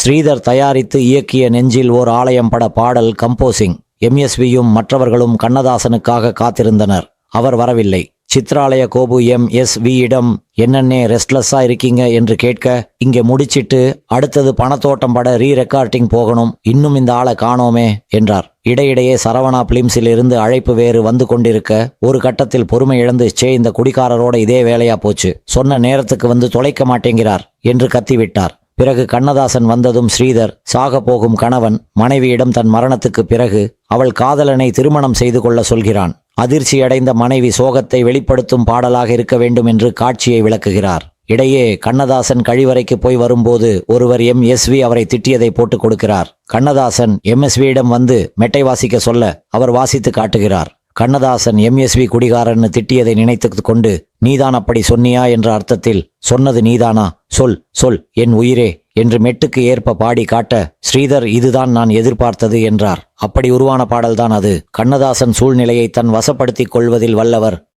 ஸ்ரீதர் தயாரித்து இயக்கிய நெஞ்சில் ஓர் ஆலயம் பட பாடல் கம்போசிங். எம்எஸ்வியும் மற்றவர்களும் கண்ணதாசனுக்காக காத்திருந்தனர். அவர் வரவில்லை. சித்ராலய கோபு எம்எஸ்வியிடம் என்னன்னே ரெஸ்ட்லெஸ்ஸா இருக்கீங்க என்று கேட்க, இங்கே முடிச்சிட்டு அடுத்தது பணத்தோட்டம் பட ரெக்கார்டிங் போகணும், இன்னும் இந்த ஆளை காணோமே என்றார். இடையிடையே சரவணா பிலிம்ஸில் இருந்து அழைப்பு வேறு வந்து கொண்டிருக்க ஒரு கட்டத்தில் பொறுமை இழந்து, இந்த குடிகாரரோட இதே வேலையா போச்சு, சொன்ன நேரத்துக்கு வந்து தொலைக்க மாட்டேங்கிறார் என்று கத்திவிட்டார். பிறகு கண்ணதாசன் வந்ததும் ஸ்ரீதர் சாக போகும் கணவன் மனைவியிடம் தன் மரணத்துக்கு பிறகு அவள் காதலனை திருமணம் செய்து கொள்ள சொல்கிறான். அதிர்ச்சியடைந்த மனைவி சோகத்தை வெளிப்படுத்தும் பாடலாக இருக்க வேண்டும் என்று காட்சியை விளக்குகிறார். இடையே கண்ணதாசன் கழிவறைக்கு போய் வரும்போது ஒருவர் எம்எஸ்வி அவரை திட்டியதை போட்டு கொடுக்கிறார். கண்ணதாசன் எம்எஸ்வியிடம் வந்து மெட்டை வாசிக்க சொல்ல அவர் வாசித்து காட்டுகிறார். கண்ணதாசன் எம்எஸ்வி குடிகாரன்னு திட்டியதை நினைத்து கொண்டு, நீதான் அப்படி சொன்னியா என்ற அர்த்தத்தில், சொன்னது நீதானா, சொல் சொல் என் உயிரே என்று மெட்டுக்கு ஏற்ப பாடி காட்ட, ஸ்ரீதர் இதுதான் நான் எதிர்பார்த்தது என்றார். அப்படி உருவான பாடல்தான் அது. கண்ணதாசன் சூழ்நிலையை தன் வசப்படுத்திக் கொள்வதில் வல்லவர்.